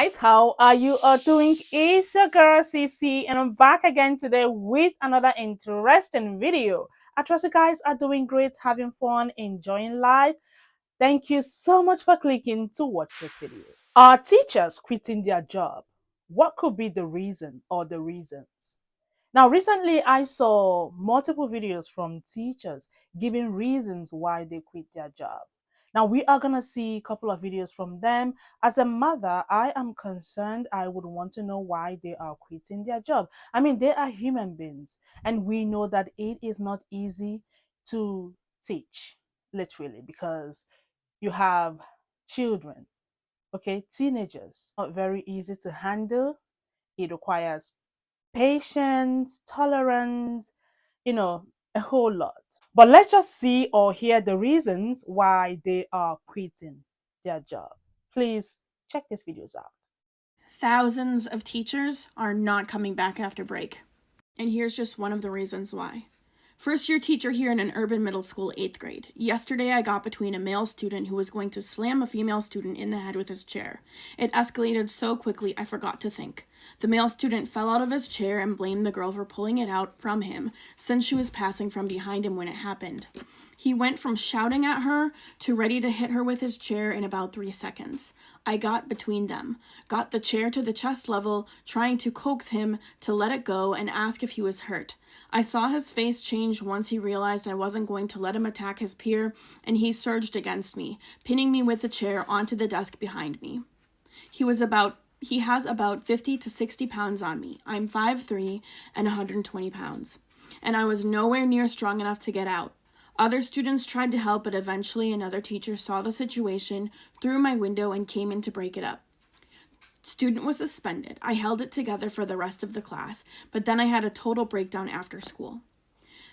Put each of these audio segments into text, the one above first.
guys, how are you all doing? It's your girl CC and I'm back again today with another interesting video. I trust you guys are doing great, having fun, enjoying life. Thank you so much for clicking to watch this video. Are teachers quitting their job? What could be the reason or the reasons? Now, recently I saw multiple videos from teachers giving reasons why they quit their job. Now, we are going to see a couple of videos from them. As a mother, I am concerned. I would want to know why they are quitting their job. I mean, they are human beings, and we know that it is not easy to teach, literally, because you have children, okay, teenagers, not very easy to handle. It requires patience, tolerance, a whole lot. But let's just see or hear the reasons why they are quitting their job. Please check these videos out. Thousands of teachers are not coming back after break. And here's just one of the reasons why. First year teacher here in an urban middle school, 8th grade. Yesterday I got between a male student who was going to slam a female student in the head with his chair. It escalated so quickly I forgot to think. The male student fell out of his chair and blamed the girl for pulling it out from him since she was passing from behind him when it happened. He went from shouting at her to ready to hit her with his chair in about 3 seconds. I got between them, got the chair to the chest level, trying to coax him to let it go and ask if he was hurt. I saw his face change once he realized I wasn't going to let him attack his peer, and he surged against me, pinning me with the chair onto the desk behind me. He has about 50 to 60 pounds on me. I'm 5'3" and 120 pounds, and I was nowhere near strong enough to get out. Other students tried to help, but eventually another teacher saw the situation through my window and came in to break it up. Student was suspended. I held it together for the rest of the class, but then I had a total breakdown after school.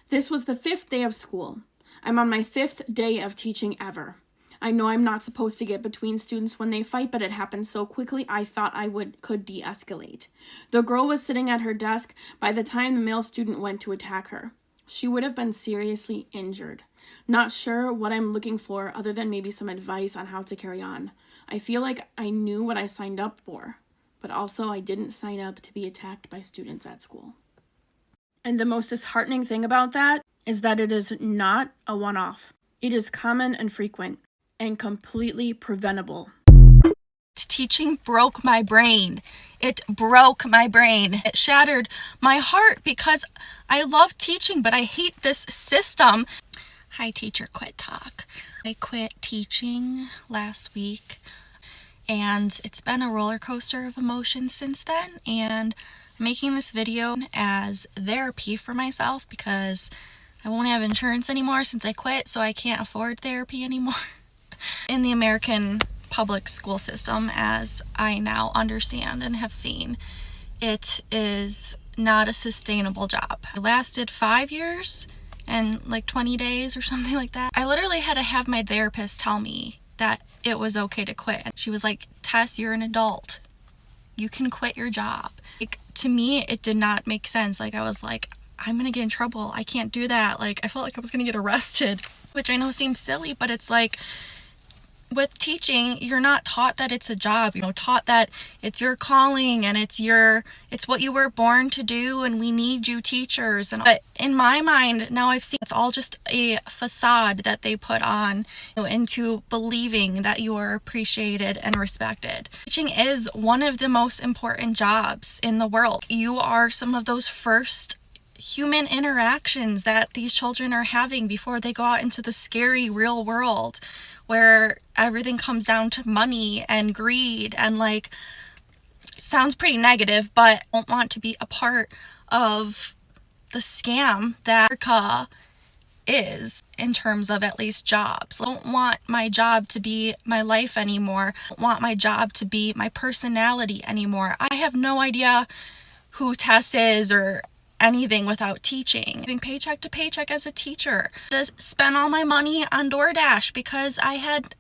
This was the 5th day of school. I'm on my 5th day of teaching ever. I know I'm not supposed to get between students when they fight, but it happened so quickly I thought I could de-escalate. The girl was sitting at her desk by the time the male student went to attack her. She would have been seriously injured. Not sure what I'm looking for other than maybe some advice on how to carry on. I feel like I knew what I signed up for, but also I didn't sign up to be attacked by students at school. And the most disheartening thing about that is that it is not a one-off. It is common and frequent and completely preventable. Teaching broke my brain. It broke my brain. It shattered my heart because I love teaching, but I hate this system. Hi, teacher quit talk. I quit teaching last week, and it's been a roller coaster of emotions since then, and I'm making this video as therapy for myself because I won't have insurance anymore since I quit, so I can't afford therapy anymore. In the American public school system, as I now understand and have seen, it is not a sustainable job. It lasted 5 years and like 20 days or something like that. I literally had to have my therapist tell me that it was okay to quit. She was like, Tess, you're an adult. You can quit your job. Like, to me, it did not make sense. Like, I was like, I'm gonna get in trouble. I can't do that. Like, I felt like I was gonna get arrested, which I know seems silly, but it's like, with teaching, you're not taught that it's a job. You're taught that it's your calling and it's what you were born to do, and we need you teachers. But in my mind, now I've seen it's all just a facade that they put on into believing that you are appreciated and respected. Teaching is one of the most important jobs in the world. You are some of those first human interactions that these children are having before they go out into the scary real world where everything comes down to money and greed and, like, sounds pretty negative, but I don't want to be a part of the scam that America is in terms of at least jobs. I don't want my job to be my life anymore. I don't want my job to be my personality anymore. I have no idea who Tess is or anything without teaching. Living paycheck to paycheck as a teacher. Just spend all my money on DoorDash because I had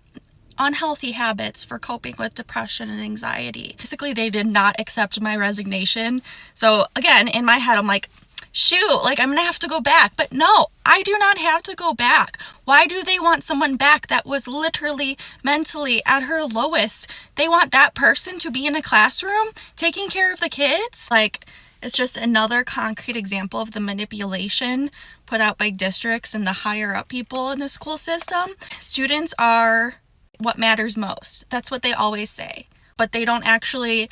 unhealthy habits for coping with depression and anxiety. Basically, they did not accept my resignation. So again, in my head, I'm like, shoot, like I'm gonna have to go back. But no, I do not have to go back. Why do they want someone back that was literally mentally at her lowest? They want that person to be in a classroom taking care of the kids? Like, it's just another concrete example of the manipulation put out by districts and the higher up people in the school system. Students are what matters most. That's what they always say. But they don't actually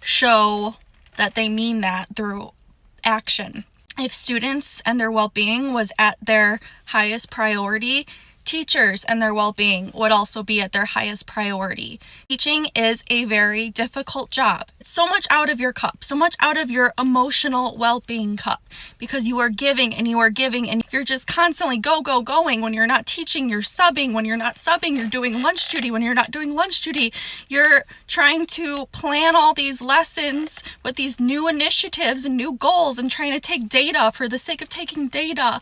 show that they mean that through action. If students and their well-being was at their highest priority, teachers and their well-being would also be at their highest priority. Teaching is a very difficult job. It's so much out of your cup, so much out of your emotional well-being cup, because you are giving and you are giving and you're just constantly going. When you're not teaching, you're subbing. When you're not subbing, you're doing lunch duty. When you're not doing lunch duty, you're trying to plan all these lessons with these new initiatives and new goals and trying to take data for the sake of taking data.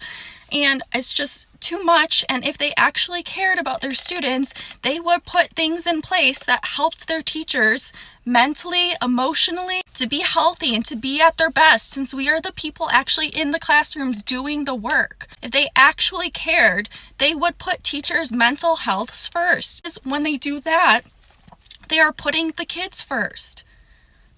And it's just too much. And if they actually cared about their students, they would put things in place that helped their teachers mentally, emotionally, to be healthy and to be at their best, since we are the people actually in the classrooms doing the work. If they actually cared, they would put teachers' mental health first. When they do that, they are putting the kids first.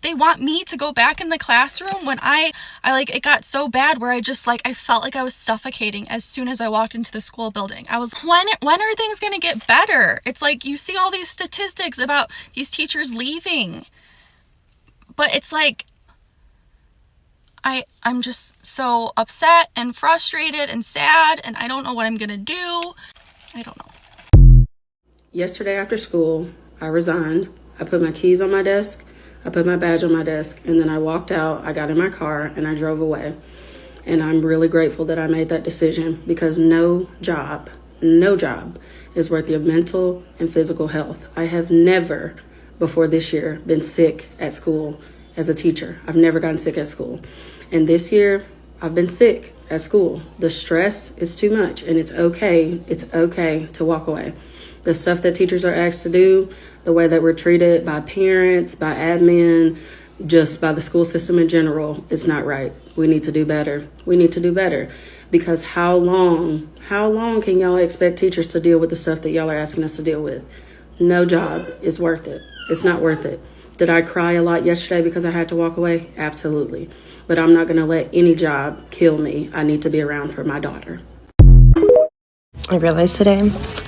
They want me to go back in the classroom when I like, it got so bad where I just like, I felt like I was suffocating as soon as I walked into the school building. I was, when are things gonna get better? It's like, you see all these statistics about these teachers leaving, but it's like, I'm just so upset and frustrated and sad, and I don't know what I'm gonna do. I don't know. Yesterday after school, I resigned. I put my keys on my desk. I put my badge on my desk, and then I walked out. I got in my car and I drove away. And I'm really grateful that I made that decision, because no job is worth your mental and physical health. I have never before this year been sick at school as a teacher. I've never gotten sick at school. And this year I've been sick at school. The stress is too much, and it's okay. It's okay to walk away. The stuff that teachers are asked to do, the way that we're treated by parents, by admin, just by the school system in general, it's not right. We need to do better. We need to do better, because how long can y'all expect teachers to deal with the stuff that y'all are asking us to deal with? No job is worth it. It's not worth it. Did I cry a lot yesterday because I had to walk away? Absolutely. But I'm not going to let any job kill me. I need to be around for my daughter. I realized today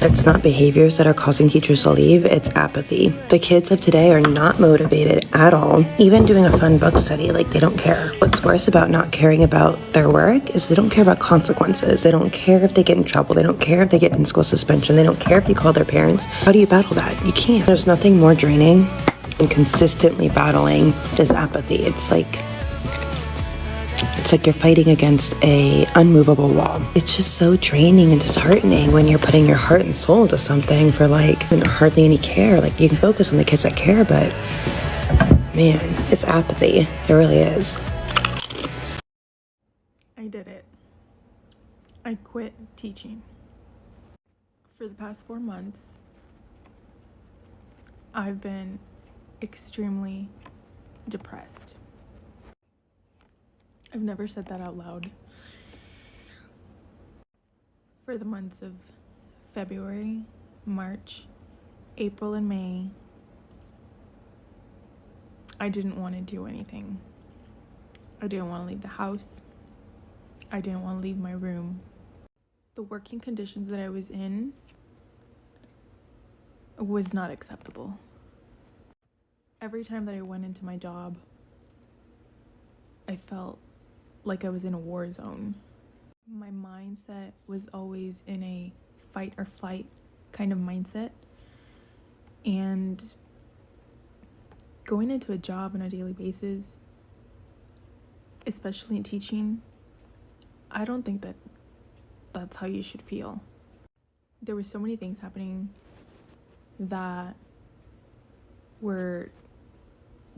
it's not behaviors that are causing teachers to leave, it's apathy. The kids of today are not motivated at all. Even doing a fun book study, like, they don't care. What's worse about not caring about their work is they don't care about consequences. They don't care if they get in trouble. They don't care if they get in school suspension. They don't care if you call their parents. How do you battle that? You can't. There's nothing more draining than consistently battling this apathy. It's like you're fighting against a unmovable wall. It's just so draining and disheartening when you're putting your heart and soul into something for like hardly any care. Like, you can focus on the kids that care, but man, it's apathy. It really is. I did it. I quit teaching. For the past 4 months, I've been extremely depressed. I've never said that out loud. For the months of February, March, April, and May, I didn't want to do anything. I didn't want to leave the house. I didn't want to leave my room. The working conditions that I was in was not acceptable. Every time that I went into my job, I felt like I was in a war zone. My mindset was always in a fight or flight kind of mindset. And going into a job on a daily basis, especially in teaching, I don't think that that's how you should feel. There were so many things happening that were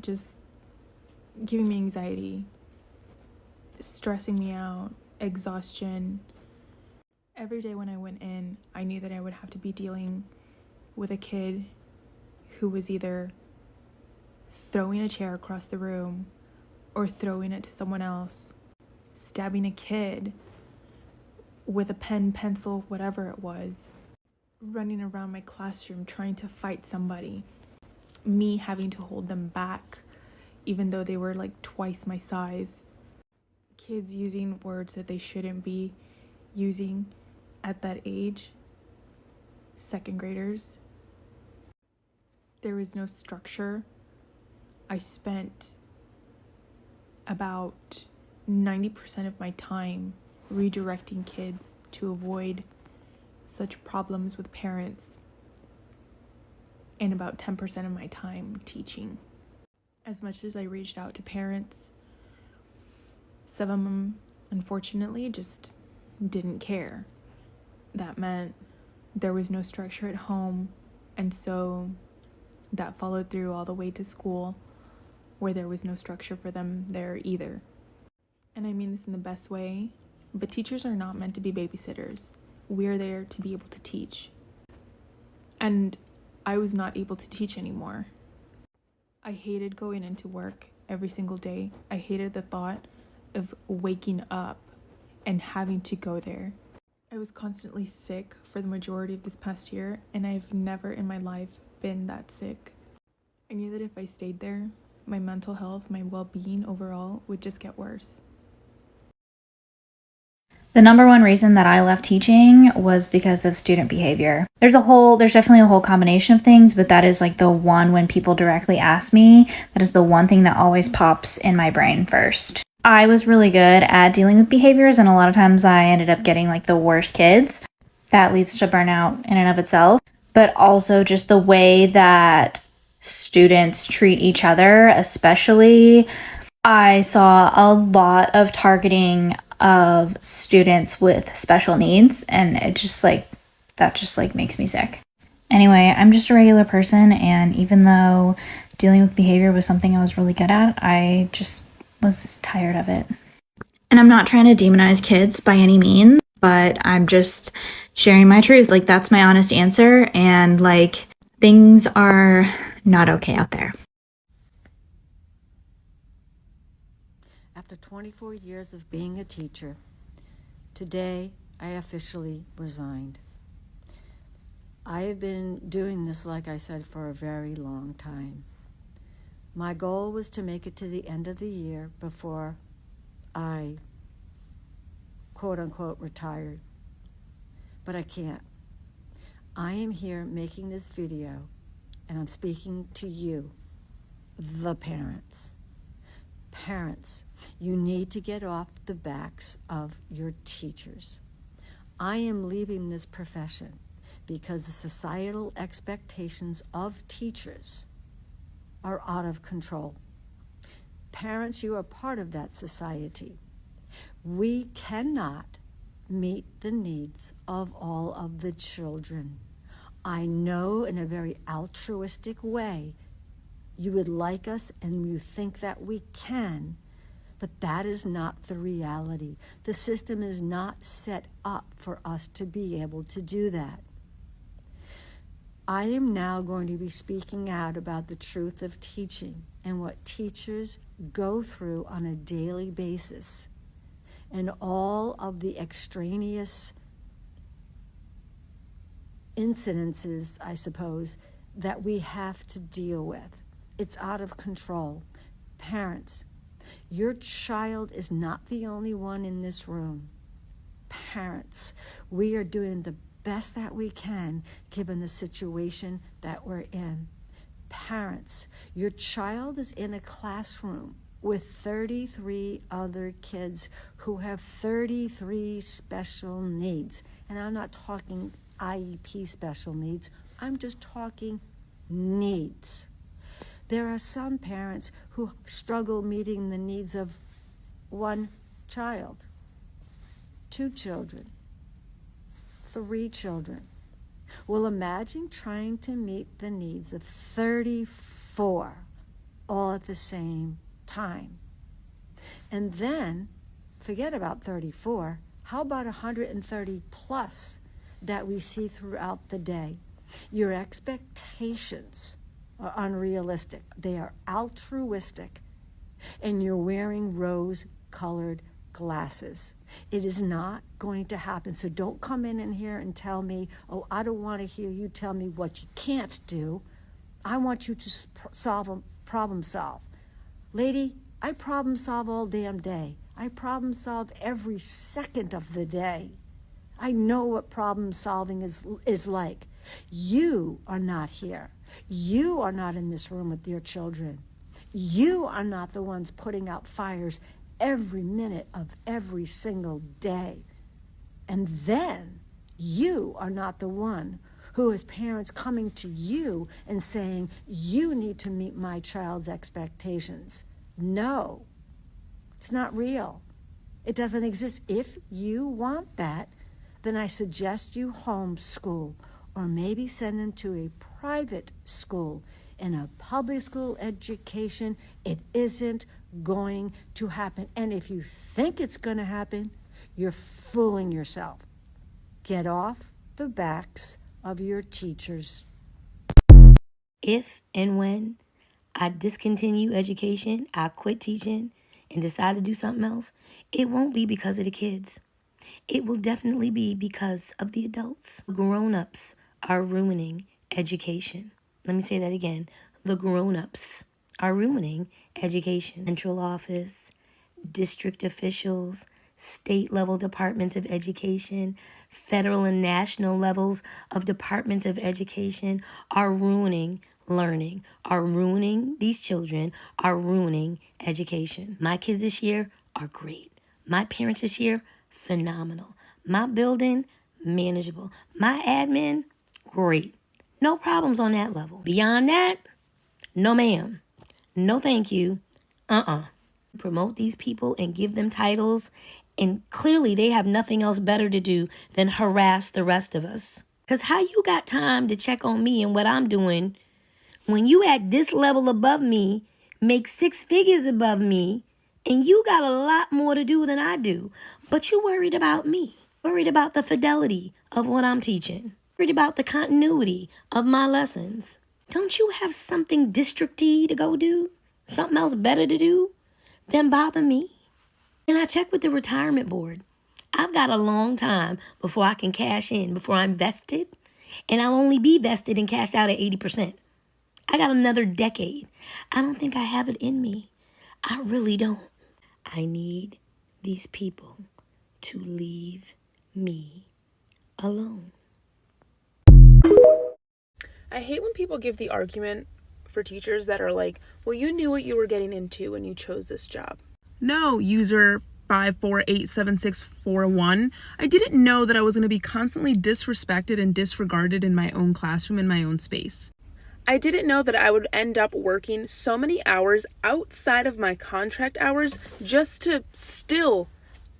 just giving me anxiety, stressing me out, exhaustion. Every day when I went in, I knew that I would have to be dealing with a kid who was either throwing a chair across the room or throwing it to someone else, stabbing a kid with a pen, pencil, whatever it was, running around my classroom trying to fight somebody, me having to hold them back even though they were like twice my size, kids using words that they shouldn't be using at that age, second graders. There was no structure. I spent about 90% of my time redirecting kids to avoid such problems with parents, and about 10% of my time teaching. As much as I reached out to parents, some of them unfortunately just didn't care. That meant there was no structure at home, and so that followed through all the way to school, where there was no structure for them there either. And I mean this in the best way, but teachers are not meant to be babysitters. We're there to be able to teach. And I was not able to teach anymore. I hated going into work every single day. I hated the thought of waking up and having to go there. I was constantly sick for the majority of this past year, and I've never in my life been that sick. I knew that if I stayed there, my mental health, my well-being overall would just get worse. The number one reason that I left teaching was because of student behavior. There's definitely a whole combination of things, but that is like the one, when people directly ask me, that is the one thing that always pops in my brain first. I was really good at dealing with behaviors, and a lot of times I ended up getting like the worst kids. That leads to burnout in and of itself, but also just the way that students treat each other, especially. I saw a lot of targeting of students with special needs, and that just makes me sick. Anyway, I'm just a regular person, and even though dealing with behavior was something I was really good at, I just was tired of it. And I'm not trying to demonize kids by any means, but I'm just sharing my truth. Like, that's my honest answer, and like, things are not okay out there. After 24 years of being a teacher, today I officially resigned. I have been doing this, like I said, for a very long time. My goal was to make it to the end of the year before I, quote unquote, retired. But I can't. I am here making this video, and I'm speaking to you, the parents. Parents, you need to get off the backs of your teachers. I am leaving this profession because the societal expectations of teachers are out of control. Parents, you are part of that society. We cannot meet the needs of all of the children. I know in a very altruistic way you would like us and you think that we can, but that is not the reality. The system is not set up for us to be able to do that. I am now going to be speaking out about the truth of teaching and what teachers go through on a daily basis and all of the extraneous incidences, I suppose, that we have to deal with. It's out of control. Parents, your child is not the only one in this room. Parents, we are doing the best that we can given the situation that we're in. Parents, your child is in a classroom with 33 other kids who have 33 special needs. And I'm not talking IEP special needs. I'm just talking needs. There are some parents who struggle meeting the needs of one child, 2 children, 3 children. Well, imagine trying to meet the needs of 34 all at the same time. And then, forget about 34, how about 130 plus that we see throughout the day? Your expectations are unrealistic. They are altruistic. And you're wearing rose-colored glasses. It is not going to happen. So don't come in here and tell me, oh, I don't want to hear you tell me what you can't do. I want you to problem solve. Lady, I problem solve all damn day. I problem solve every second of the day. I know what problem solving is like. You are not here. You are not in this room with your children. You are not the ones putting out fires every minute of every single day. And then you are not the one who is parents coming to you and saying, you need to meet my child's expectations. No, it's not real. It doesn't exist. If you want that, then I suggest you homeschool or maybe send them to a private school. In a public school education, it isn't going to happen. And if you think it's going to happen, you're fooling yourself. Get off the backs of your teachers. If and when I discontinue education, I quit teaching and decide to do something else, it won't be because of the kids. It will definitely be because of the adults. Grown-ups are ruining education. Let me say that again. The grown-ups are ruining education. Central office, district officials, state-level departments of education, federal and national levels of departments of education are ruining learning, are ruining these children, are ruining education. My kids this year are great. My parents this year, phenomenal. My building, manageable. My admin, great. No problems on that level. Beyond that, no ma'am. No thank you. Promote these people and give them titles, and clearly they have nothing else better to do than harass the rest of us. Because how you got time to check on me and what I'm doing when you at this level above me, make 6 figures above me, and you got a lot more to do than I do, but you worried about me, worried about the fidelity of what I'm teaching, worried about the continuity of my lessons. Don't you have something districty to go do? Something else better to do than bother me? And I checked with the retirement board. I've got a long time before I can cash in, before I'm vested, and I'll only be vested and cashed out at 80%. I got another decade. I don't think I have it in me. I really don't. I need these people to leave me alone. I hate when people give the argument for teachers that are like, well, you knew what you were getting into when you chose this job. No, user 5487641. I didn't know that I was going to be constantly disrespected and disregarded in my own classroom, in my own space. I didn't know that I would end up working so many hours outside of my contract hours just to still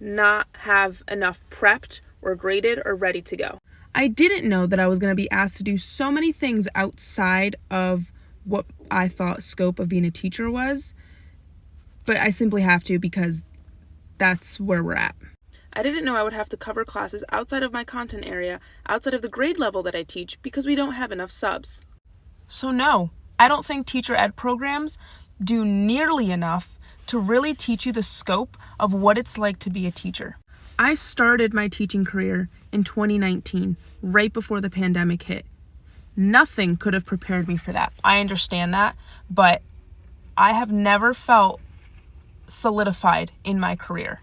not have enough prepped or graded or ready to go. I didn't know that I was going to be asked to do so many things outside of what I thought scope of being a teacher was, but I simply have to because that's where we're at. I didn't know I would have to cover classes outside of my content area, outside of the grade level that I teach, because we don't have enough subs. So no, I don't think teacher ed programs do nearly enough to really teach you the scope of what it's like to be a teacher. I started my teaching career in 2019, right before the pandemic hit. Nothing could have prepared me for that. I understand that, but I have never felt solidified in my career.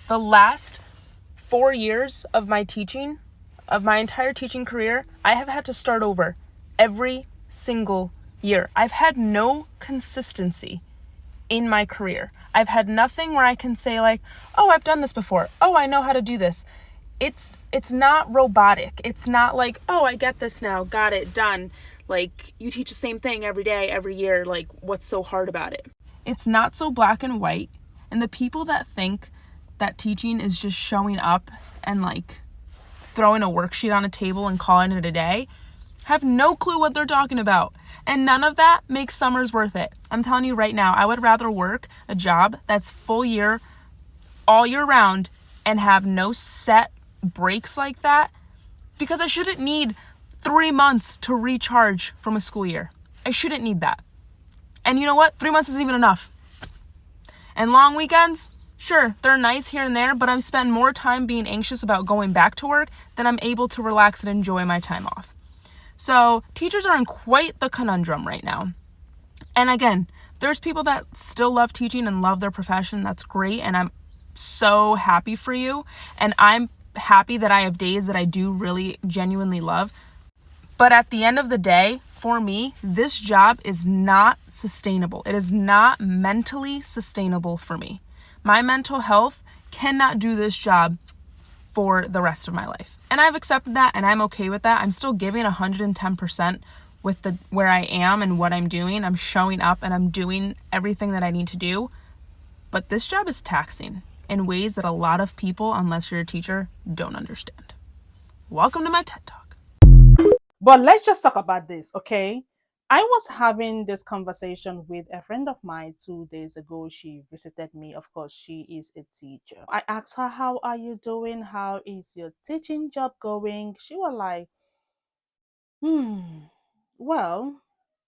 The last 4 years of my teaching, of my entire teaching career, I have had to start over every single year. I've had no consistency in my career. I've had nothing where I can say like, oh, I've done this before. Oh, I know how to do this. It's not robotic. It's not like, oh, I get this now, got it, done. Like, you teach the same thing every day, every year. Like, what's so hard about it? It's not so black and white. And the people that think that teaching is just showing up and like throwing a worksheet on a table and calling it a day have no clue what they're talking about. And none of that makes summers worth it. I'm telling you right now, I would rather work a job that's full year, all year round, and have no set breaks like that, because I shouldn't need 3 months to recharge from a school year. I shouldn't need that. And you know what? 3 months isn't even enough. And long weekends, Sure, they're nice here and there, but I've spent more time being anxious about going back to work than I'm able to relax and enjoy my time off. So teachers are in quite the conundrum right now. And again, there's people that still love teaching and love their profession. That's great. And I'm so happy for you. And I'm happy that I have days that I do really genuinely love. But at the end of the day, for me, this job is not sustainable. It is not mentally sustainable for me. My mental health cannot do this job for the rest of my life. And I've accepted that and I'm okay with that. I'm still giving 110% with where I am and what I'm doing. I'm showing up and I'm doing everything that I need to do. But this job is taxing in ways that a lot of people, unless you're a teacher, don't understand. Welcome to my TED Talk. But let's just talk about this, okay? I was having this conversation with a friend of mine 2 days ago. She visited me. Of course, she is a teacher. I asked her, how are you doing? How is your teaching job going? She was like, well,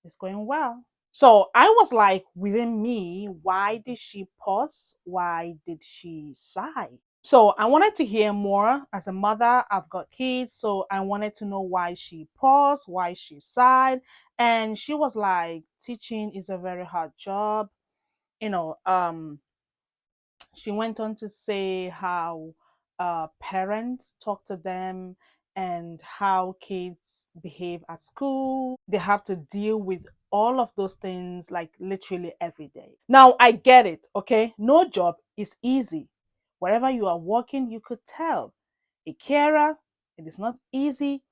it's going well. So I was like, within me, why did she pause? Why did she sigh? So I wanted to hear more. As a mother, I've got kids, so I wanted to know why she paused, why she sighed. And she was like, teaching is a very hard job. You know, she went on to say how parents talk to them and how kids behave at school. They have to deal with all of those things like literally every day. Now, I get it, okay? No job is easy. Wherever you are working, you could tell. A carer, it is not easy.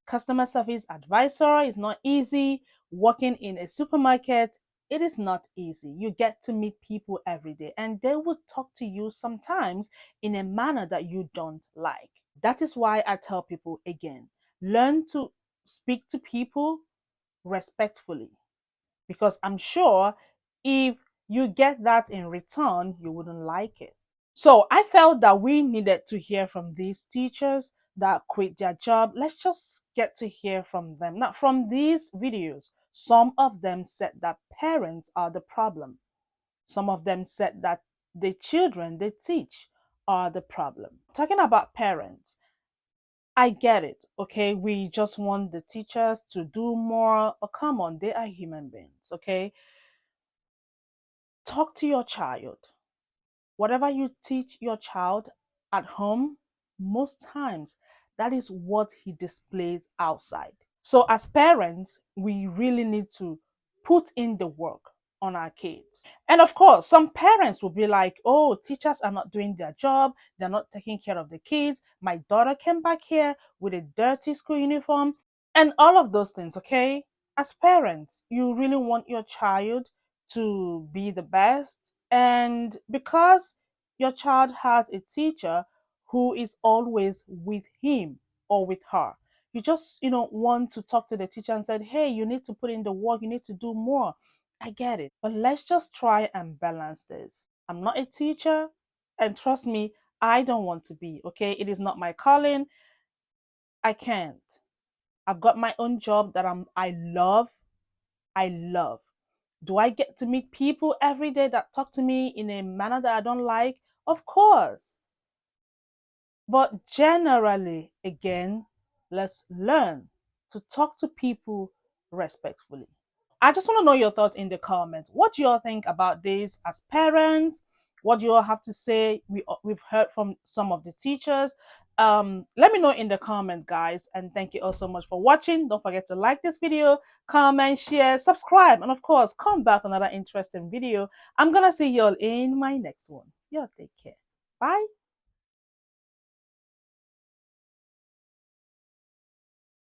Customer service advisor is not easy. Working in a supermarket, it is not easy. You get to meet people every day and they will talk to you sometimes in a manner that you don't like. That is why I tell people again, learn to speak to people respectfully, because I'm sure if you get that in return, you wouldn't like it. So I felt that we needed to hear from these teachers that quit their job. Let's just get to hear from them. Now, from these videos, some of them said that parents are the problem. Some of them said that the children they teach are the problem. Talking about parents, I get it, okay? We just want the teachers to do more. Oh, come on, they are human beings, okay? Talk to your child. Whatever you teach your child at home, most times that is what he displays outside. So, as parents, we really need to put in the work on our kids. And of course, some parents will be like, oh, teachers are not doing their job, they're not taking care of the kids. My daughter came back here with a dirty school uniform, and all of those things, okay? As parents, you really want your child to be the best. And because your child has a teacher who is always with him or with her, you just want to talk to the teacher and said, hey, you need to put in the work, you need to do more. I get it, but let's just try and balance this. I'm not a teacher, and trust me, I don't want to be, okay? It is not my calling. I can't. I've got my own job that I love. Do I get to meet people every day that talk to me in a manner that I don't like? Of course. But generally, again, let's learn to talk to people respectfully. I just want to know your thoughts in the comments. What do you all think about this as parents? What do you all have to say? We've heard from some of the teachers. Let me know in the comments, guys. And thank you all so much for watching. Don't forget to like this video, comment, share, subscribe, and of course, come back for another interesting video. I'm gonna see you all in my next one. Y'all take care. Bye.